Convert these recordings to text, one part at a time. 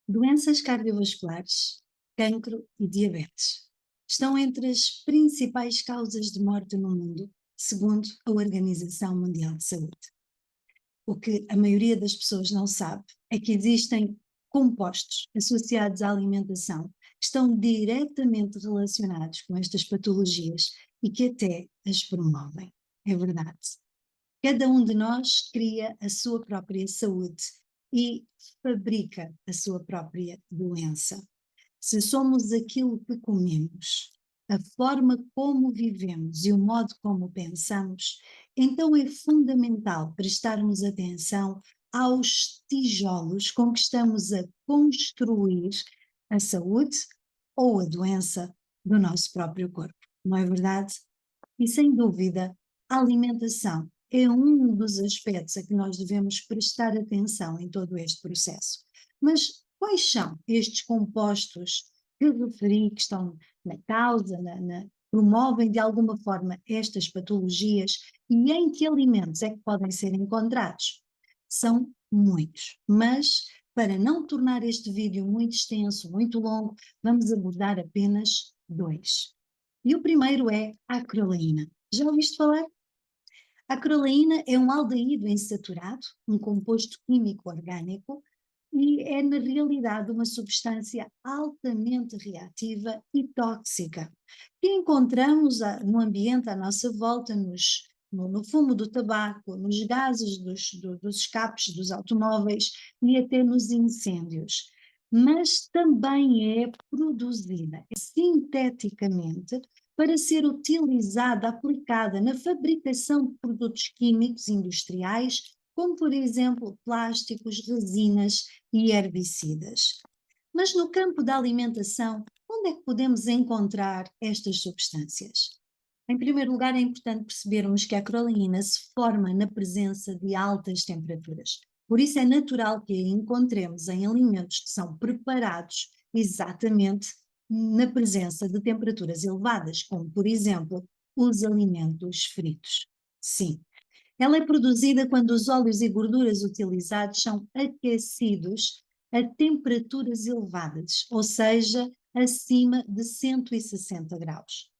Doenças cardiovasculares, cancro e diabetes estão entre as principais causas de morte no mundo, segundo a Organização Mundial de Saúde. O que a maioria das pessoas não sabe é que existem compostos associados à alimentação que estão diretamente relacionados com estas patologias e que até as promovem. É verdade. Cada um de nós cria a sua própria saúde e fabrica a sua própria doença. Se somos aquilo que comemos, a forma como vivemos e o modo como pensamos, então é fundamental prestarmos atenção aos tijolos com que estamos a construir a saúde ou a doença do nosso próprio corpo, não é verdade? E sem dúvida, a alimentação é um dos aspectos a que nós devemos prestar atenção em todo este processo. Mas quais são estes compostos que referi que estão na causa, promovem de alguma forma estas patologias e em que alimentos é que podem ser encontrados? São muitos, mas para não tornar este vídeo muito extenso, muito longo, vamos abordar apenas dois. E o primeiro é a acroleína. Já ouviste falar? A acroleína é um aldeído insaturado, um composto químico orgânico, e é na realidade uma substância altamente reativa e tóxica, que encontramos no ambiente à nossa volta, no fumo do tabaco, nos gases dos escapes dos automóveis e até nos incêndios. Mas também é produzida sinteticamente para ser utilizada, aplicada na fabricação de produtos químicos industriais, como por exemplo plásticos, resinas e herbicidas. Mas no campo da alimentação, onde é que podemos encontrar estas substâncias? Em primeiro lugar, é importante percebermos que a acroleína se forma na presença de altas temperaturas. Por isso é natural que a encontremos em alimentos que são preparados exatamente na presença de temperaturas elevadas, como por exemplo os alimentos fritos. Sim, ela é produzida quando os óleos e gorduras utilizados são aquecidos a temperaturas elevadas, ou seja, acima de 160 graus.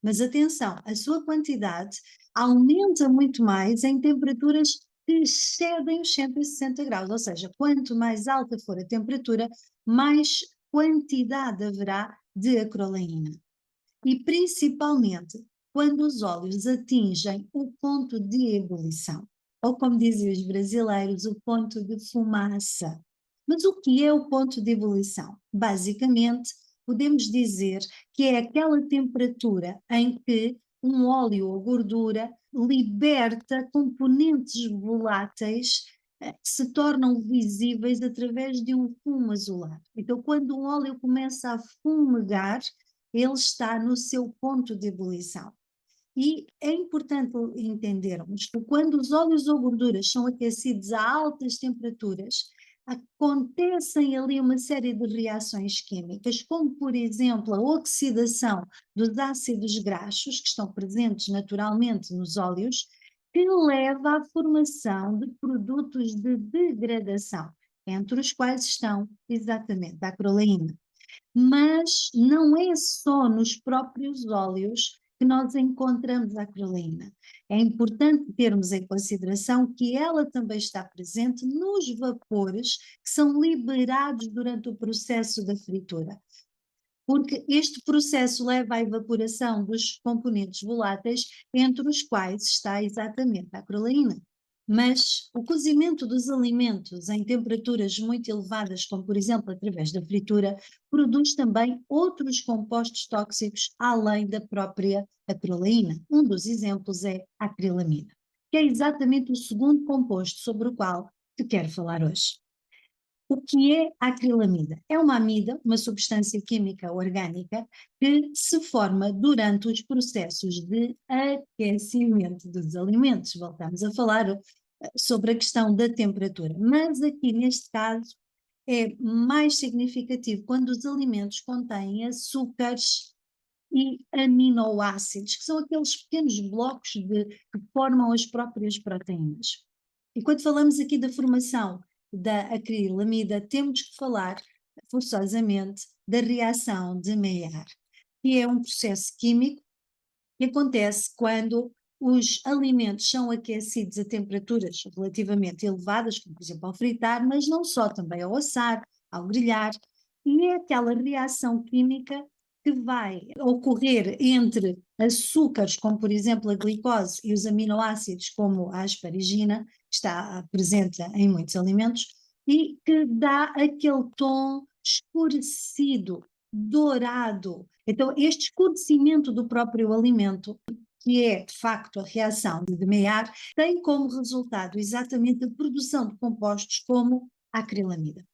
Mas atenção, a sua quantidade aumenta muito mais em temperaturas que excedem os 160 graus, ou seja, quanto mais alta for a temperatura, mais quantidade haverá de acroleína. E principalmente quando os óleos atingem o ponto de ebulição, ou como dizem os brasileiros, o ponto de fumaça. Mas o que é o ponto de ebulição? Basicamente, podemos dizer que é aquela temperatura em que um óleo ou gordura liberta componentes voláteis que se tornam visíveis através de um fumo azulado. Então, quando um óleo começa a fumegar, ele está no seu ponto de ebulição. E é importante entendermos que quando os óleos ou gorduras são aquecidos a altas temperaturas, acontecem ali uma série de reações químicas, como por exemplo a oxidação dos ácidos graxos, que estão presentes naturalmente nos óleos, que leva à formação de produtos de degradação, entre os quais estão exatamente a acroleína. Mas não é só nos próprios óleos que nós encontramos a acroleína. É importante termos em consideração que ela também está presente nos vapores que são liberados durante o processo da fritura, porque este processo leva à evaporação dos componentes voláteis, entre os quais está exatamente a acroleína. Mas o cozimento dos alimentos em temperaturas muito elevadas, como por exemplo através da fritura, produz também outros compostos tóxicos além da própria acroleína. Um dos exemplos é a acrilamida, que é exatamente o segundo composto sobre o qual te quero falar hoje. O que é a acrilamida? É uma amida, uma substância química orgânica que se forma durante os processos de aquecimento dos alimentos. Voltamos a falar sobre a questão da temperatura, mas aqui neste caso é mais significativo quando os alimentos contêm açúcares e aminoácidos, que são aqueles pequenos blocos que formam as próprias proteínas. E quando falamos aqui da formação da acrilamida, temos que falar forçosamente da reação de Maillard, que é um processo químico que acontece quando os alimentos são aquecidos a temperaturas relativamente elevadas, como por exemplo ao fritar, mas não só, também ao assar, ao grelhar, e é aquela reação química que vai ocorrer entre açúcares, como por exemplo a glicose, e os aminoácidos, como a asparagina, que está presente em muitos alimentos, e que dá aquele tom escurecido, dourado. Então, este escurecimento do próprio alimento, que é de facto a reação de Maillard, tem como resultado exatamente a produção de compostos como a acrilamida.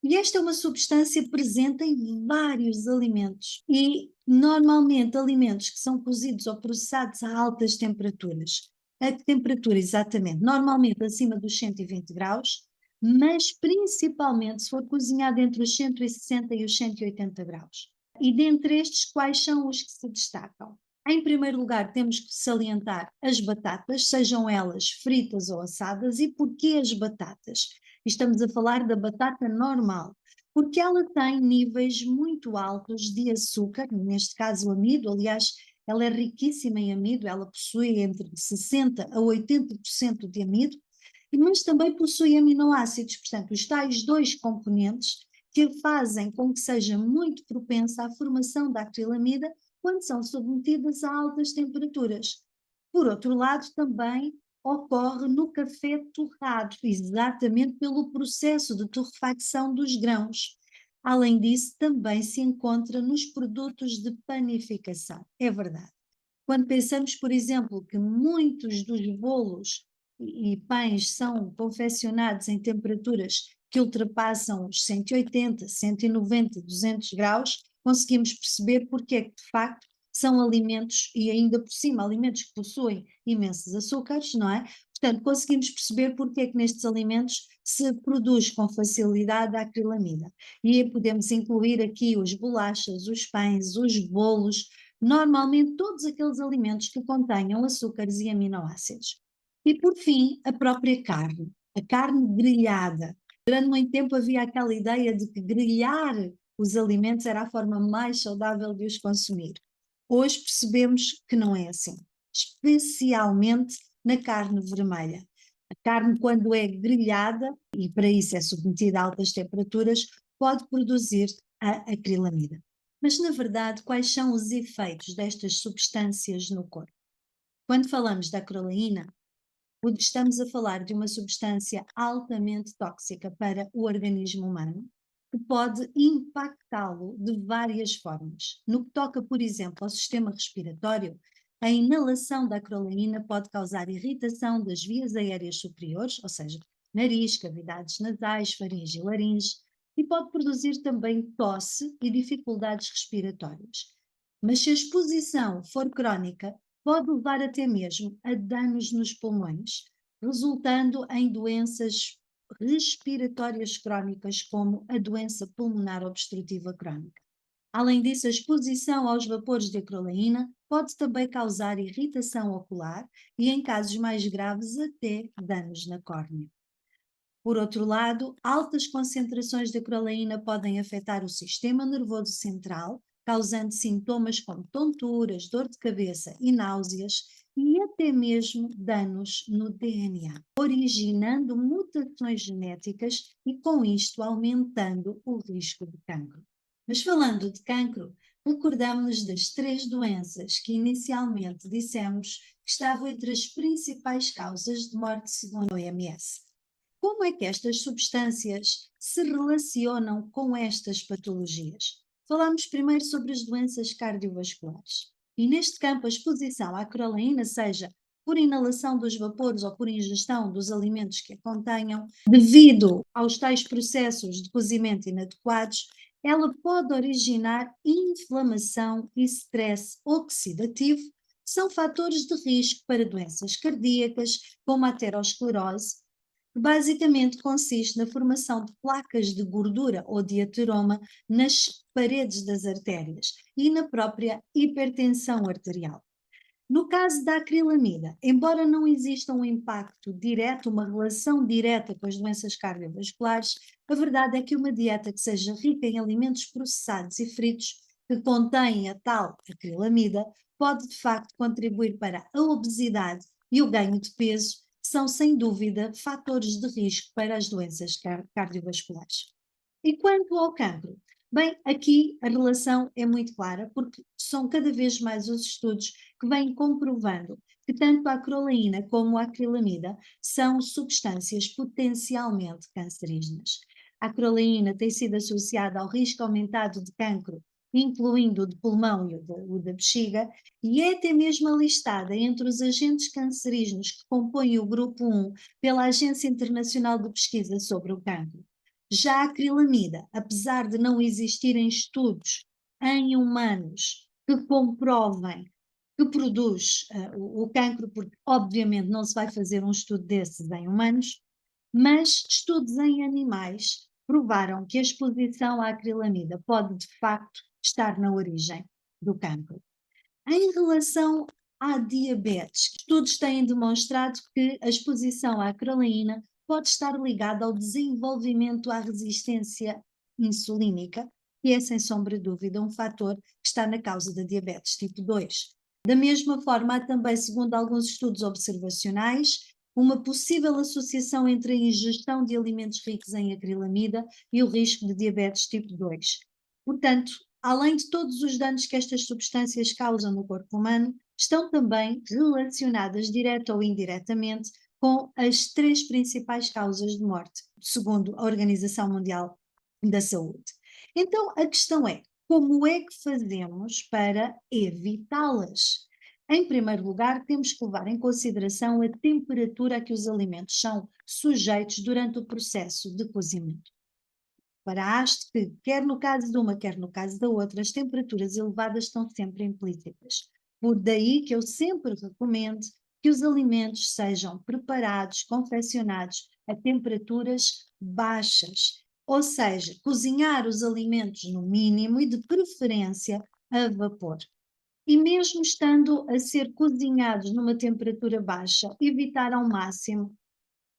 E esta é uma substância presente em vários alimentos e normalmente alimentos que são cozidos ou processados a altas temperaturas. A que temperatura exatamente? Normalmente acima dos 120 graus, mas principalmente se for cozinhado entre os 160 e os 180 graus. E dentre estes, quais são os que se destacam? Em primeiro lugar, temos que salientar as batatas, sejam elas fritas ou assadas. E porquê as batatas? Estamos a falar da batata normal, porque ela tem níveis muito altos de açúcar, neste caso o amido. Aliás, ela é riquíssima em amido, ela possui entre 60% a 80% de amido, mas também possui aminoácidos, portanto, os tais dois componentes que fazem com que seja muito propensa à formação da acrilamida quando são submetidas a altas temperaturas. Por outro lado, também ocorre no café torrado, exatamente pelo processo de torrefacção dos grãos. Além disso, também se encontra nos produtos de panificação. É verdade. Quando pensamos, por exemplo, que muitos dos bolos e pães são confeccionados em temperaturas que ultrapassam os 180, 190, 200 graus, conseguimos perceber porque é que, de facto, são alimentos, e ainda por cima, alimentos que possuem imensos açúcares, não é? Portanto, conseguimos perceber porque é que nestes alimentos se produz com facilidade a acrilamida. E podemos incluir aqui os bolachas, os pães, os bolos, normalmente todos aqueles alimentos que contenham açúcares e aminoácidos. E por fim, a própria carne, a carne grelhada. Durante muito tempo havia aquela ideia de que grelhar os alimentos era a forma mais saudável de os consumir. Hoje percebemos que não é assim, especialmente na carne vermelha. A carne, quando é grelhada, e para isso é submetida a altas temperaturas, pode produzir a acrilamida. Mas, na verdade, quais são os efeitos destas substâncias no corpo? Quando falamos da acroleína, estamos a falar de uma substância altamente tóxica para o organismo humano, que pode impactá-lo de várias formas. No que toca, por exemplo, ao sistema respiratório, a inalação da acroleína pode causar irritação das vias aéreas superiores, ou seja, nariz, cavidades nasais, faringe e laringe, e pode produzir também tosse e dificuldades respiratórias. Mas se a exposição for crónica, pode levar até mesmo a danos nos pulmões, resultando em doenças respiratórias crónicas, como a doença pulmonar obstrutiva crónica. Além disso, a exposição aos vapores de acroleína pode também causar irritação ocular e, em casos mais graves, até danos na córnea. Por outro lado, altas concentrações de acroleína podem afetar o sistema nervoso central, causando sintomas como tonturas, dor de cabeça e náuseas, e até mesmo danos no DNA, originando mutações genéticas e, com isto, aumentando o risco de cancro. Mas falando de cancro, recordamos-nos das 3 doenças que inicialmente dissemos que estavam entre as principais causas de morte segundo a OMS. Como é que estas substâncias se relacionam com estas patologias? Falamos primeiro sobre as doenças cardiovasculares. E neste campo, a exposição à acroleína, seja por inalação dos vapores ou por ingestão dos alimentos que a contenham, devido aos tais processos de cozimento inadequados, ela pode originar inflamação e stress oxidativo, que são fatores de risco para doenças cardíacas, como a aterosclerose, que basicamente consiste na formação de placas de gordura ou de ateroma nas paredes das artérias e na própria hipertensão arterial. No caso da acrilamida, embora não exista um impacto direto, uma relação direta com as doenças cardiovasculares, a verdade é que uma dieta que seja rica em alimentos processados e fritos, que contém a tal acrilamida, pode de facto contribuir para a obesidade e o ganho de peso, que são sem dúvida fatores de risco para as doenças cardiovasculares. E quanto ao cancro? Bem, aqui a relação é muito clara, porque são cada vez mais os estudos que vêm comprovando que tanto a acroleína como a acrilamida são substâncias potencialmente cancerígenas. A acroleína tem sido associada ao risco aumentado de cancro, incluindo o de pulmão e o da bexiga, e é até mesmo alistada entre os agentes cancerígenos que compõem o grupo 1 pela Agência Internacional de Pesquisa sobre o Cancro. Já a acrilamida, apesar de não existirem estudos em humanos que comprovem que produz o cancro, porque obviamente não se vai fazer um estudo desses em humanos, mas estudos em animais provaram que a exposição à acrilamida pode de facto estar na origem do cancro. Em relação à diabetes, estudos têm demonstrado que a exposição à acroleína pode estar ligada ao desenvolvimento à resistência insulínica, que é sem sombra de dúvida um fator que está na causa da diabetes tipo 2. Da mesma forma, há também, segundo alguns estudos observacionais, uma possível associação entre a ingestão de alimentos ricos em acrilamida e o risco de diabetes tipo 2. Portanto, além de todos os danos que estas substâncias causam no corpo humano, estão também relacionadas direta ou indiretamente com as 3 principais causas de morte, segundo a Organização Mundial da Saúde. Então, a questão é, como é que fazemos para evitá-las? Em primeiro lugar, temos que levar em consideração a temperatura a que os alimentos são sujeitos durante o processo de cozimento. Reparaste que, quer no caso de uma, quer no caso da outra, as temperaturas elevadas estão sempre implícitas. Por daí que eu sempre recomendo que os alimentos sejam preparados, confeccionados a temperaturas baixas, ou seja, cozinhar os alimentos no mínimo e de preferência a vapor. E mesmo estando a ser cozinhados numa temperatura baixa, evitar ao máximo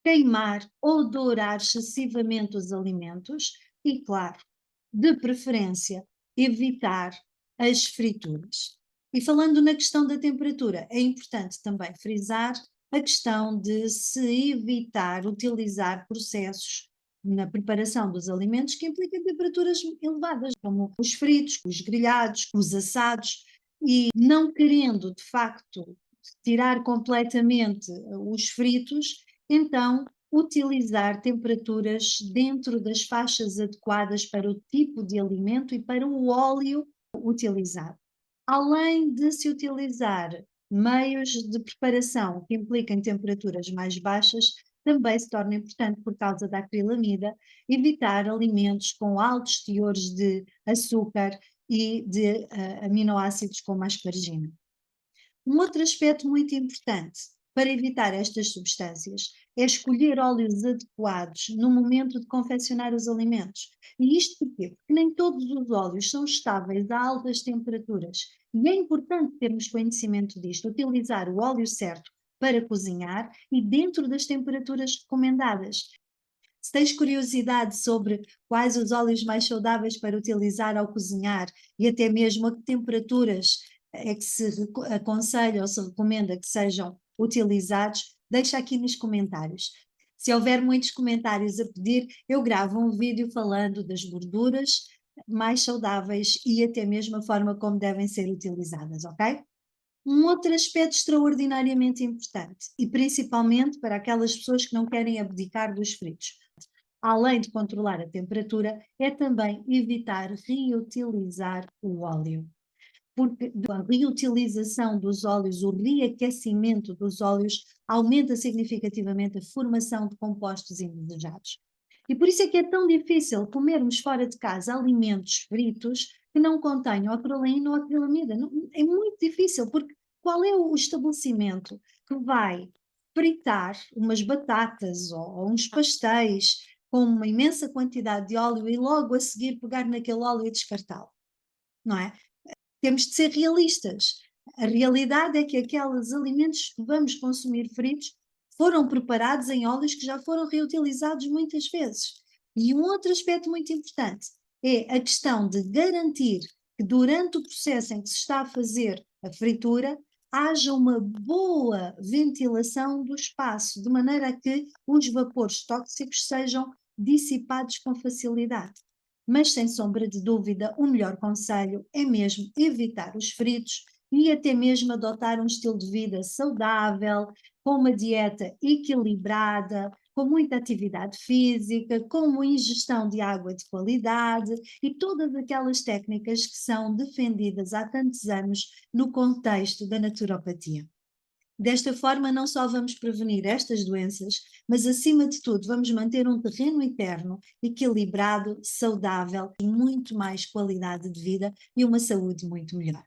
queimar ou dourar excessivamente os alimentos e, claro, de preferência, evitar as frituras. E falando na questão da temperatura, é importante também frisar a questão de se evitar utilizar processos na preparação dos alimentos que impliquem temperaturas elevadas, como os fritos, os grelhados, os assados, e não querendo, de facto, tirar completamente os fritos, então utilizar temperaturas dentro das faixas adequadas para o tipo de alimento e para o óleo utilizado. Além de se utilizar meios de preparação que impliquem temperaturas mais baixas, também se torna importante, por causa da acrilamida, evitar alimentos com altos teores de açúcar e de aminoácidos como a aspargina. Um outro aspecto muito importante para evitar estas substâncias é escolher óleos adequados no momento de confeccionar os alimentos. E isto porquê? Porque nem todos os óleos são estáveis a altas temperaturas. E é importante termos conhecimento disto, utilizar o óleo certo para cozinhar e dentro das temperaturas recomendadas. Se tens curiosidade sobre quais os óleos mais saudáveis para utilizar ao cozinhar e até mesmo a que temperaturas é que se aconselha ou se recomenda que sejam utilizados, deixa aqui nos comentários. Se houver muitos comentários a pedir, eu gravo um vídeo falando das gorduras mais saudáveis e até mesmo a forma como devem ser utilizadas, ok? Um outro aspecto extraordinariamente importante, e principalmente para aquelas pessoas que não querem abdicar dos fritos, além de controlar a temperatura, é também evitar reutilizar o óleo. Porque a reutilização dos óleos, o reaquecimento dos óleos, aumenta significativamente a formação de compostos indesejados. E por isso é que é tão difícil comermos fora de casa alimentos fritos que não contenham acroleína ou acrilamida. É muito difícil, porque qual é o estabelecimento que vai fritar umas batatas ou uns pastéis com uma imensa quantidade de óleo e logo a seguir pegar naquele óleo e descartá-lo, não é? Temos de ser realistas. A realidade é que aqueles alimentos que vamos consumir fritos foram preparados em óleos que já foram reutilizados muitas vezes. E um outro aspecto muito importante é a questão de garantir que durante o processo em que se está a fazer a fritura, haja uma boa ventilação do espaço, de maneira a que os vapores tóxicos sejam dissipados com facilidade. Mas, sem sombra de dúvida, o melhor conselho é mesmo evitar os fritos e até mesmo adotar um estilo de vida saudável, com uma dieta equilibrada, com muita atividade física, com uma ingestão de água de qualidade e todas aquelas técnicas que são defendidas há tantos anos no contexto da naturopatia. Desta forma, não só vamos prevenir estas doenças, mas acima de tudo, vamos manter um terreno interno equilibrado, saudável e muito mais qualidade de vida e uma saúde muito melhor.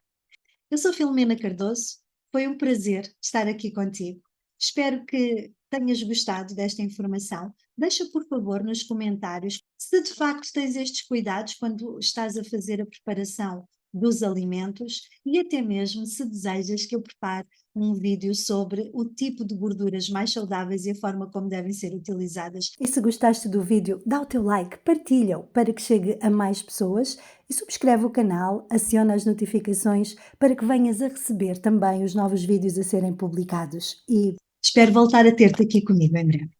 Eu sou Filomena Cardoso, foi um prazer estar aqui contigo. Espero que tenhas gostado desta informação. Deixa, por favor, nos comentários se de facto tens estes cuidados quando estás a fazer a preparação dos alimentos e até mesmo se desejas que eu prepare um vídeo sobre o tipo de gorduras mais saudáveis e a forma como devem ser utilizadas. E se gostaste do vídeo, dá o teu like, partilha-o para que chegue a mais pessoas e subscreve o canal, aciona as notificações para que venhas a receber também os novos vídeos a serem publicados. E espero voltar a ter-te aqui comigo em breve.